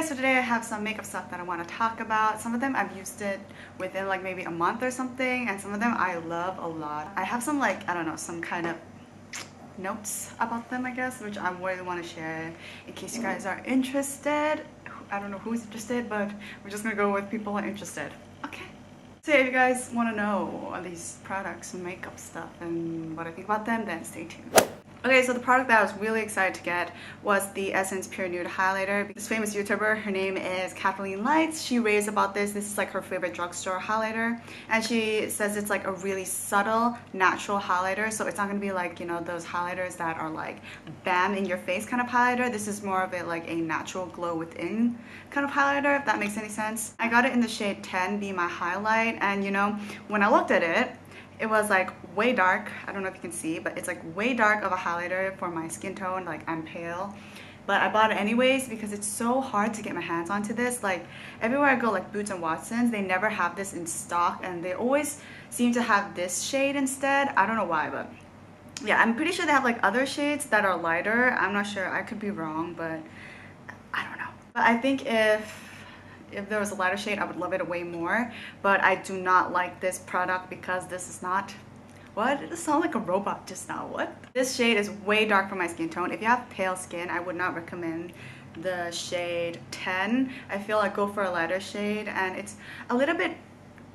guys, so today I have some makeup stuff that I want to talk about. Some of them I've used it within like maybe a month or something, and some of them I love a lot. I have some like, I don't know, some kind of notes about them, I guess, which I really want to share in case you guys are interested. I don't know who's interested, but we're just gonna go with people who are interested. Okay. So if you guys want to know all these products and makeup stuff and what I think about them, then stay tuned. Okay, so the product that I was really excited to get was the Essence Pure Nude Highlighter. This famous YouTuber, her name is Kathleen Lights. She raves about this. This is like her favorite drugstore highlighter. And she says it's like a really subtle, natural highlighter. So it's not going to be like, you know, those highlighters that are like bam in your face kind of highlighter. This is more of it like a natural glow within kind of highlighter, if that makes any sense. I got it in the shade 10, Be My Highlight. And you know, when I looked at it, it was like way dark. I don't know if you can see, but it's like way dark of a highlighter for my skin tone. Like I'm pale, but I bought it anyways because it's so hard to get my hands onto this. Like everywhere I go, like Boots and Watsons, they never have this in stock, and they always seem to have this shade instead. I don't know why, but yeah, I'm pretty sure they have like other shades that are lighter. I'm not sure, I could be wrong, but I don't know. But I think if there was a lighter shade, I would love it way more. But I do not like this product because this is not... What? It sounded like a robot just now. What? This shade is way dark for my skin tone. If you have pale skin, I would not recommend the shade 10. I feel like go for a lighter shade, and it's a little bit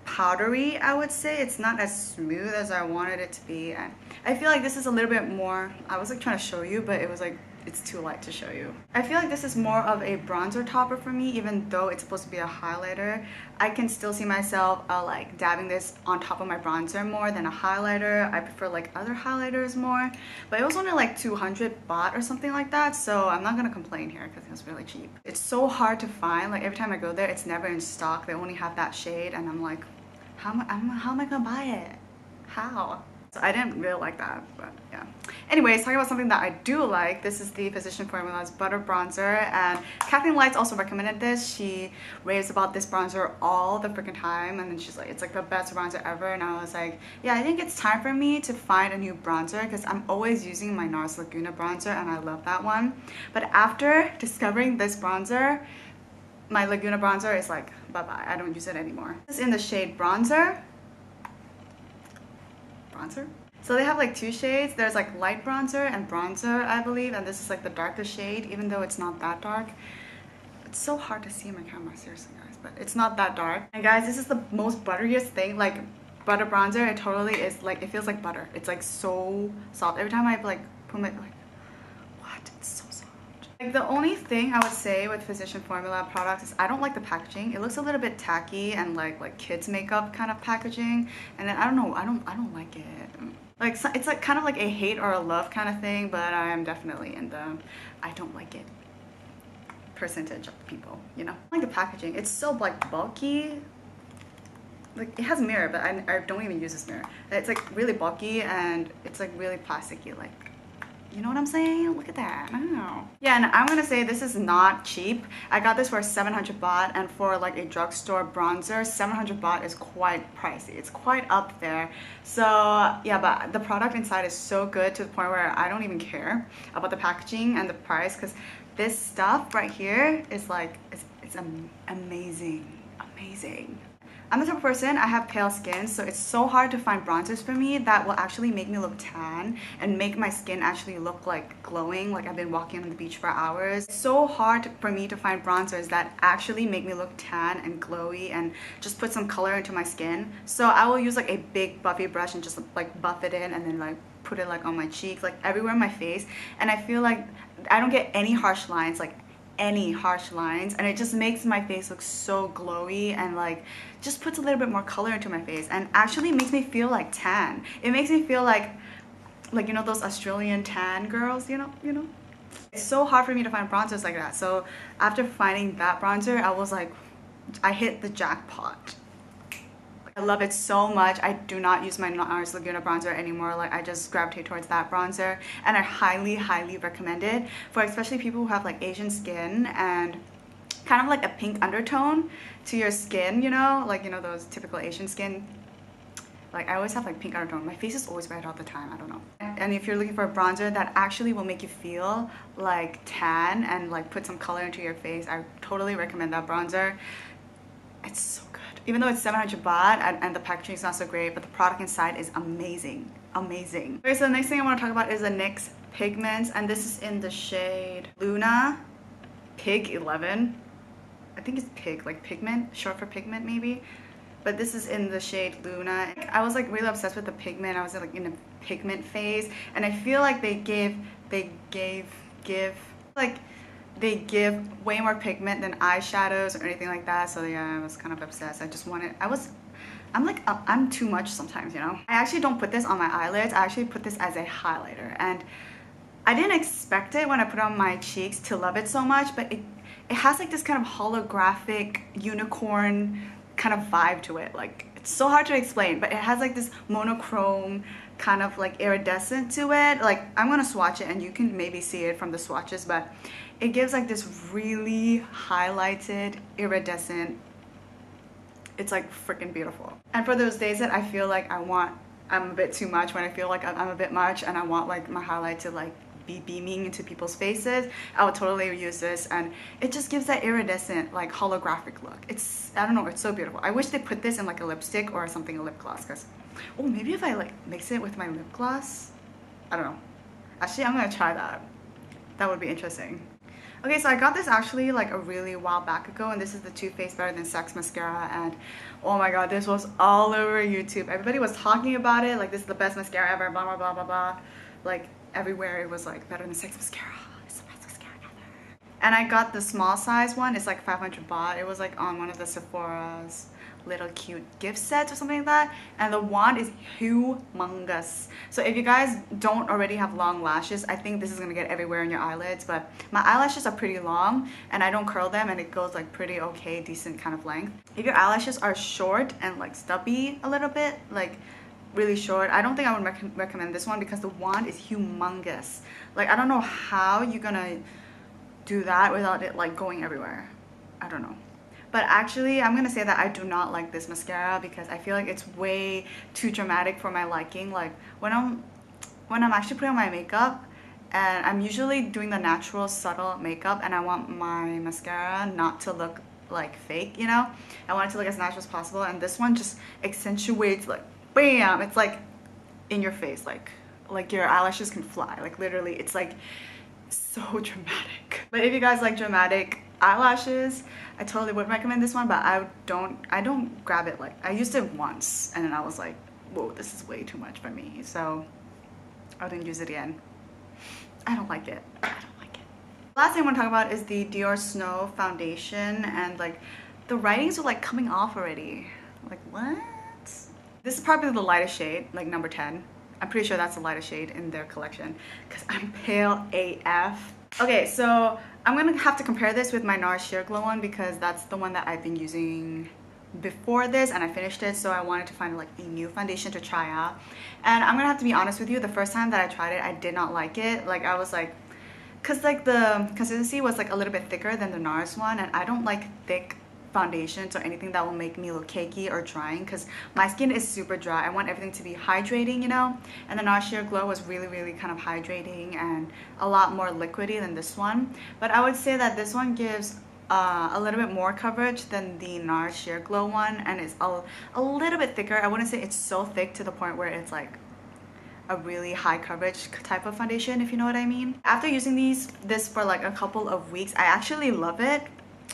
powdery, I would say. It's not as smooth as I wanted it to be. And I feel like this is a little bit more... I was like trying to show you, but it was like it's too light to show you. I feel like this is more of a bronzer topper for me, even though it's supposed to be a highlighter. I can still see myself like dabbing this on top of my bronzer more than a highlighter. I prefer like other highlighters more, but it was only like 200 baht or something like that, so I'm not gonna complain here because it was really cheap. It's so hard to find. Like every time I go there, it's never in stock. They only have that shade, and I'm like, how am I gonna buy it? How? So I didn't really like that, but yeah. Anyways, talking about something that I do like, this is the Physician Formula's Butter Bronzer, and Kathleen Lights also recommended this. She raves about this bronzer all the freaking time, and then she's like, it's like the best bronzer ever, and I was like, yeah, I think it's time for me to find a new bronzer because I'm always using my NARS Laguna bronzer, and I love that one. But after discovering this bronzer, my Laguna bronzer is like, bye-bye, I don't use it anymore. This is in the shade Bronzer. So they have like two shades. There's like light bronzer and bronzer, I believe, and this is like the darkest shade, even though it's not that dark. It's so hard to see in my camera, seriously guys, but it's not that dark. And guys, this is the most butteriest thing. Like butter bronzer, it totally is like, it feels like butter. It's like so soft. Every time I like put my, like, what? It's so soft. Like the only thing I would say with Physician Formula products is I don't like the packaging. It looks a little bit tacky and like kids makeup kind of packaging, and then I don't know, I don't like it. Like it's like kind of like a hate or a love kind of thing, but I'm definitely in the I don't like it percentage of people, you know. I like the packaging. It's so like bulky. Like it has a mirror, but I don't even use this mirror. It's like really bulky and it's like really plasticky, like, you know what I'm saying? Look at that. I don't know. Yeah, and I'm gonna say this is not cheap. I got this for 700 baht, and for like a drugstore bronzer, 700 baht is quite pricey. It's quite up there. So yeah, but the product inside is so good to the point where I don't even care about the packaging and the price, because this stuff right here is like, it's amazing. Amazing. I'm the type of person, I have pale skin, so it's so hard to find bronzers for me that will actually make me look tan and make my skin actually look like glowing, like I've been walking on the beach for hours. It's so hard for me to find bronzers that actually make me look tan and glowy and just put some color into my skin. So I will use like a big buffy brush and just like buff it in, and then like put it like on my cheeks, like everywhere in my face, and I feel like I don't get any harsh lines, like any harsh lines, and it just makes my face look so glowy and like just puts a little bit more color into my face, and actually makes me feel like tan. It makes me feel like you know those Australian tan girls, you know. It's so hard for me to find bronzers like that. So after finding that bronzer, I was like, I hit the jackpot. I love it so much. I do not use my NARS Laguna bronzer anymore. Like I just gravitate towards that bronzer, and I highly recommend it for especially people who have like Asian skin and kind of like a pink undertone to your skin, you know, like, you know, those typical Asian skin. Like I always have like pink undertone. My face is always red all the time, I don't know. And if you're looking for a bronzer that actually will make you feel like tan and like put some color into your face, I totally recommend that bronzer. It's so good. Even though it's 700 baht and the packaging is not so great, but the product inside is amazing. Amazing. Okay, so the next thing I want to talk about is the NYX pigments, and this is in the shade Luna Pig 11. I think it's pig, like pigment, short for pigment maybe. But this is in the shade Luna. I was like really obsessed with the pigment. I was like in a pigment phase, and I feel like they give way more pigment than eyeshadows or anything like that. So yeah, I was kind of obsessed. I just wanted, I'm too much sometimes, you know. I actually don't put this on my eyelids. I actually put this as a highlighter, and I didn't expect it when I put it on my cheeks to love it so much, but it has like this kind of holographic unicorn kind of vibe to it. Like it's so hard to explain, but it has like this monochrome kind of like iridescent to it. Like I'm gonna swatch it and you can maybe see it from the swatches, but it gives like this really highlighted iridescent. It's like freaking beautiful. And for those days that I feel like I'm a bit too much, when I feel like I'm a bit much and I want like my highlight to like be beaming into people's faces, I would totally use this, and it just gives that iridescent like holographic look. It's, I don't know, it's so beautiful. I wish they put this in like a lipstick or something, a lip gloss, because oh, maybe if I like mix it with my lip gloss, I don't know. Actually, I'm gonna try that. That would be interesting. Okay, so I got this actually like a really while back ago, and this is the Too Faced Better Than Sex mascara, and oh my god, this was all over YouTube. Everybody was talking about it, like this is the best mascara ever, blah blah blah blah blah. Like everywhere it was like Better Than Sex mascara. It's the best mascara ever. And I got the small size one. It's like 500 baht. It was like on one of the Sephora's little cute gift sets or something like that, and the wand is humongous. So if you guys don't already have long lashes, I think this is gonna get everywhere in your eyelids, but my eyelashes are pretty long and I don't curl them, and it goes like pretty okay, decent kind of length. If your eyelashes are short and like stubby a little bit, like really short, I don't think I would recommend this one, because the wand is humongous. Like I don't know how you're gonna do that without it like going everywhere. I don't know. But actually, I'm gonna say that I do not like this mascara because I feel like it's way too dramatic for my liking. Like when I'm actually putting on my makeup, and I'm usually doing the natural subtle makeup, and I want my mascara not to look like fake, you know? I want it to look as natural as possible, and this one just accentuates, like bam, it's like in your face, like your eyelashes can fly, like literally. It's like so dramatic. But if you guys like dramatic eyelashes, I totally would recommend this one, but I don't grab it. Like I used it once and then I was like, whoa, this is way too much for me, so I didn't use it again. I don't like it. I don't like it. Last thing I want to talk about is the DiorSnow foundation, and like the writings are like coming off already. Like what? This is probably the lightest shade, like number 10. I'm pretty sure that's the lightest shade in their collection because I'm pale AF. Okay, so I'm gonna have to compare this with my NARS Sheer Glow one because that's the one that I've been using before this and I finished it, so I wanted to find like a new foundation to try out. And I'm gonna have to be honest with you, the first time that I tried it, I did not like it. Like I was like, cause like the consistency was like a little bit thicker than the NARS one, and I don't like thick foundations or anything that will make me look cakey or drying because my skin is super dry. I want everything to be hydrating, you know, and the NARS Sheer Glow was really kind of hydrating and a lot more liquidy than this one. But I would say that this one gives a little bit more coverage than the NARS Sheer Glow one, and it's a little bit thicker. I wouldn't say it's so thick to the point where it's like a really high coverage type of foundation, if you know what I mean. After using this for like a couple of weeks, I actually love it.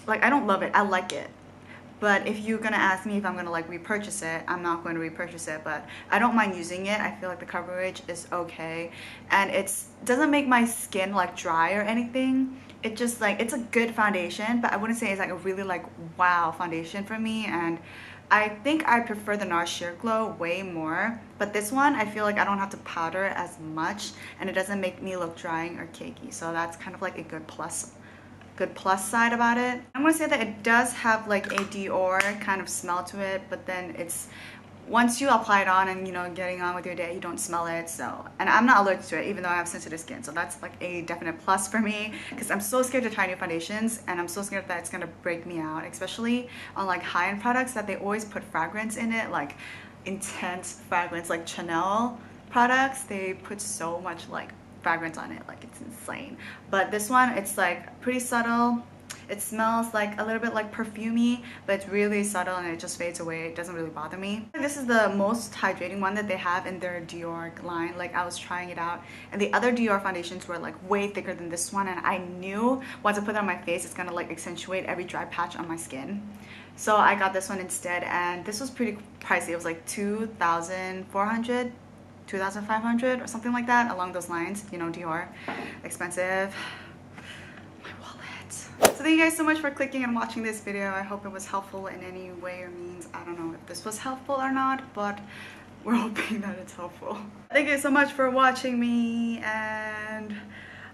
Like I don't love it, I like it. But if you're gonna ask me if I'm gonna like repurchase it, I'm not going to repurchase it, but I don't mind using it. I feel like the coverage is okay, and it doesn't make my skin like dry or anything. It just like, it's a good foundation, but I wouldn't say it's like a really like wow foundation for me. And I think I prefer the NARS Sheer Glow way more, but this one I feel like I don't have to powder as much and it doesn't make me look drying or cakey, so that's kind of like a good plus side about it. I'm gonna say that it does have like a Dior kind of smell to it, but then it's, once you apply it on and you know getting on with your day, you don't smell it. So, and I'm not allergic to it even though I have sensitive skin, so that's like a definite plus for me, because I'm so scared to try new foundations and I'm so scared that it's gonna break me out, especially on like high-end products that they always put fragrance in it. Like intense fragrance. Like Chanel products, they put so much like fragrance on it, like it's insane. But this one, it's like pretty subtle. It smells like a little bit like perfumey, but it's really subtle and it just fades away. It doesn't really bother me. This is the most hydrating one that they have in their Dior line. Like I was trying it out, and the other Dior foundations were like way thicker than this one, and I knew once I put it on my face, it's gonna like accentuate every dry patch on my skin. So I got this one instead, and this was pretty pricey. It was like 2,400, 2,500 or something like that, along those lines. You know, Dior, expensive. So thank you guys so much for clicking and watching this video. I hope it was helpful in any way or means. I don't know if this was helpful or not, but we're hoping that it's helpful. Thank you so much for watching me, and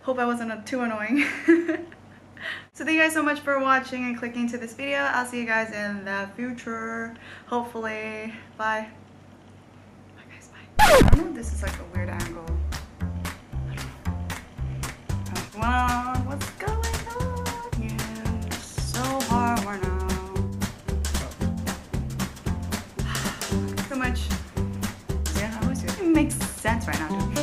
hope I wasn't too annoying. So thank you guys so much for watching and clicking to this video. I'll see you guys in the future, hopefully. Bye. Bye guys, bye. I don't know if this is like a weird angle. Wow, what's going on? So much. Yeah, how was it? It makes sense right now, dude.